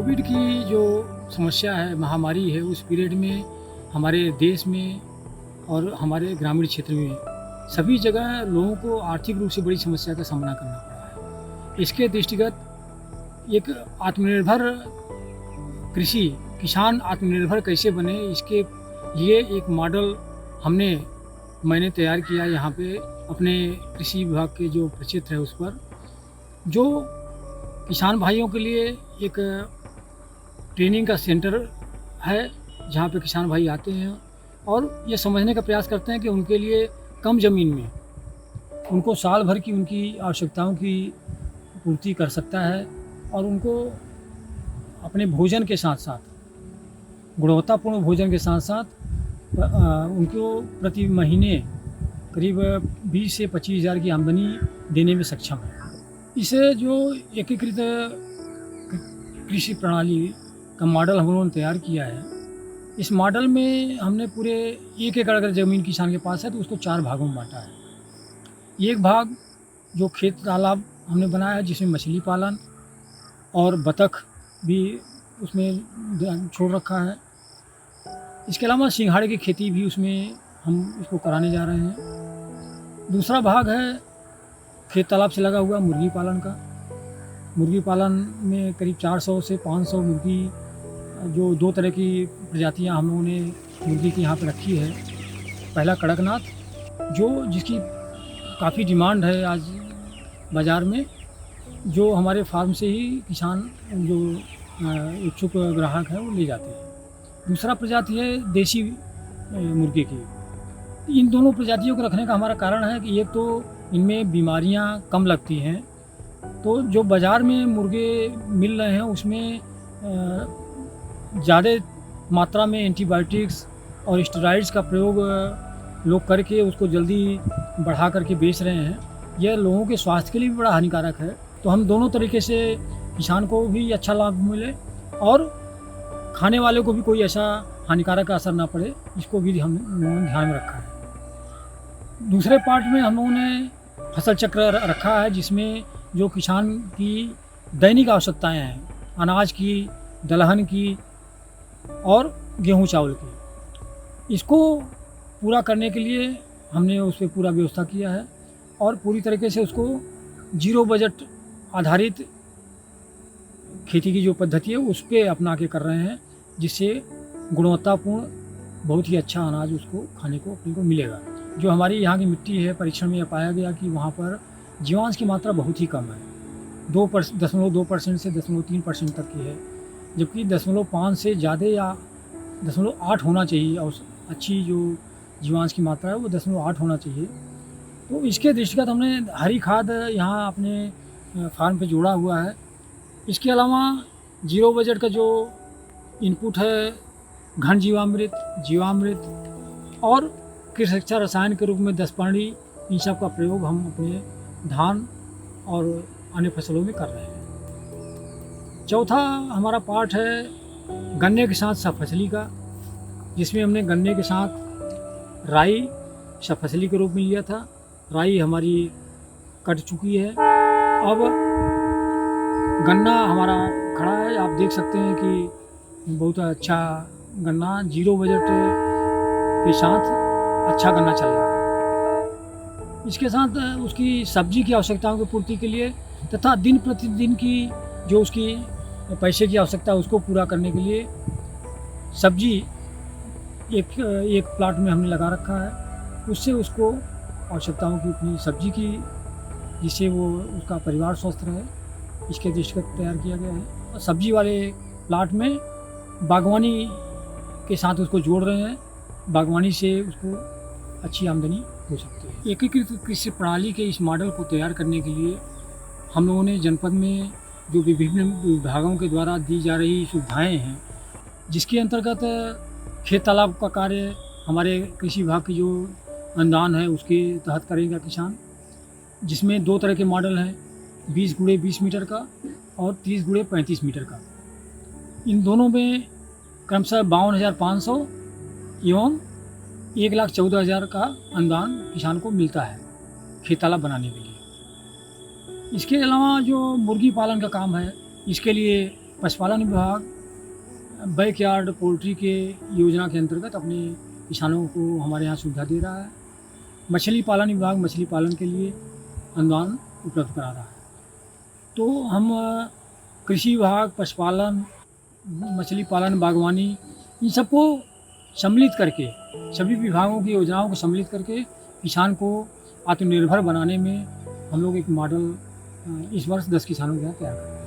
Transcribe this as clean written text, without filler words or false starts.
Covid की जो समस्या है, महामारी है, उस पीरियड में हमारे देश में और हमारे ग्रामीण क्षेत्र में सभी जगह लोगों को आर्थिक रूप से बड़ी समस्या का सामना करना पड़ा है। इसके दृष्टिगत एक आत्मनिर्भर कृषि, किसान आत्मनिर्भर कैसे बने, इसके लिए एक मॉडल मैंने तैयार किया यहाँ पे अपने कृषि विभाग के जो प्रक्षेत्र है उस पर, जो किसान भाइयों के लिए एक ट्रेनिंग का सेंटर है, जहाँ पे किसान भाई आते हैं और ये समझने का प्रयास करते हैं कि उनके लिए कम ज़मीन में उनको साल भर की उनकी आवश्यकताओं की पूर्ति कर सकता है और उनको अपने भोजन के साथ साथ, गुणवत्तापूर्ण भोजन के साथ साथ उनको प्रति महीने करीब 20 से 25 हज़ार की आमदनी देने में सक्षम है। इसे जो एकीकृत कृषि प्रणाली का मॉडल हम लोगों ने तैयार किया है, इस मॉडल में हमने पूरे 1 एकड़ अगर ज़मीन किसान के पास है तो उसको 4 भागों में बांटा है। एक भाग जो खेत तालाब हमने बनाया है, जिसमें मछली पालन और बतख भी उसमें छोड़ रखा है। इसके अलावा सिंघाड़े की खेती भी उसमें हम इसको कराने जा रहे हैं। दूसरा भाग है खेत तालाब से लगा हुआ मुर्गी पालन का। मुर्गी पालन में करीब 400 से 500 मुर्गी, जो 2 तरह की प्रजातियां हम लोगों ने मुर्गी की यहाँ पे रखी है। पहला कड़कनाथ, जिसकी काफ़ी डिमांड है आज बाज़ार में, जो हमारे फार्म से ही किसान जो इच्छुक ग्राहक हैं वो ले जाते हैं। दूसरा प्रजाति है देसी मुर्गे की। इन दोनों प्रजातियों को रखने का हमारा कारण है कि एक तो इनमें बीमारियां कम लगती हैं, तो जो बाज़ार में मुर्गे मिल रहे हैं उसमें ज़्यादा मात्रा में एंटीबायोटिक्स और स्टेरॉइड्स का प्रयोग लोग करके उसको जल्दी बढ़ा करके बेच रहे हैं। यह लोगों के स्वास्थ्य के लिए भी बड़ा हानिकारक है। तो हम दोनों तरीके से किसान को भी अच्छा लाभ मिले और खाने वाले को भी कोई ऐसा हानिकारक असर ना पड़े, इसको भी हम लोगों ने ध्यान में रखा है। दूसरे पार्ट में हम लोगों ने फसल चक्र रखा है, जिसमें जो किसान की दैनिक आवश्यकताएं हैं, अनाज की, दलहन की और गेहूं चावल की, इसको पूरा करने के लिए हमने उस पर पूरा व्यवस्था किया है और पूरी तरीके से उसको जीरो बजट आधारित खेती की जो पद्धति है उस पर अपना के कर रहे हैं, जिससे गुणवत्तापूर्ण बहुत ही अच्छा अनाज उसको खाने को अपने को मिलेगा। जो हमारी यहाँ की मिट्टी है, परीक्षण में यह पाया गया कि वहाँ पर जीवांश की मात्रा बहुत ही कम है, 2.2% से 0.3% तक की है, जबकि 0.5 से ज़्यादा या 0.8 होना चाहिए। और अच्छी जो जीवांश की मात्रा है वो 0.8 होना चाहिए। तो इसके दृष्टिगत हमने हरी खाद यहाँ अपने फार्म पे जोड़ा हुआ है। इसके अलावा जीरो बजट का जो इनपुट है, घन जीवामृत और कृषि रक्षा रसायन के रूप में 10 इन सब का प्रयोग हम अपने धान और अन्य फसलों में कर रहे हैं। चौथा हमारा पार्ट है गन्ने के साथ सफसली का, जिसमें हमने गन्ने के साथ राई सफसली के रूप में लिया था। राई हमारी कट चुकी है, अब गन्ना हमारा खड़ा है। आप देख सकते हैं कि बहुत अच्छा गन्ना जीरो बजट के साथ अच्छा गन्ना चल रहा है। इसके साथ उसकी सब्जी की आवश्यकताओं की पूर्ति के लिए तथा दिन प्रतिदिन की जो उसकी पैसे की आवश्यकता है उसको पूरा करने के लिए सब्जी एक प्लाट में हमने लगा रखा है। उससे उसको आवश्यकताओं की अपनी सब्जी की, जिससे वो उसका परिवार स्वस्थ रहे, इसके दृष्टिगत तैयार किया गया है। और सब्जी वाले प्लाट में बागवानी के साथ उसको जोड़ रहे हैं। बागवानी से उसको अच्छी आमदनी हो सकती है। एकीकृत कृषि प्रणाली के इस मॉडल को तैयार करने के लिए हम लोगों ने जनपद में जो विभिन्न विभागों के द्वारा दी जा रही सुविधाएं हैं, जिसके अंतर्गत खेत तालाब का कार्य हमारे कृषि विभाग की जो अनुदान है उसके तहत करेगा किसान, जिसमें 2 तरह के मॉडल हैं, 20 गुणे 20 मीटर का और 30 गुणे 35 मीटर का। इन दोनों में क्रमशः 52,500 एवं 1,14,000 का अनुदान किसान को मिलता है खेत तालाब बनाने के लिए। इसके अलावा जो मुर्गी पालन का काम है, इसके लिए पशुपालन विभाग बैकयार्ड पोल्ट्री के योजना के अंतर्गत अपने किसानों को हमारे यहाँ सुविधा दे रहा है। मछली पालन विभाग मछली पालन के लिए अनुदान उपलब्ध करा रहा है। तो हम कृषि विभाग, पशुपालन, मछली पालन, बागवानी, इन सबको सम्मिलित करके, सभी विभागों की योजनाओं को सम्मिलित करके किसान को आत्मनिर्भर बनाने में हम लोग एक मॉडल इस वर्ष 10 किसानों के यहाँ तैयार करें।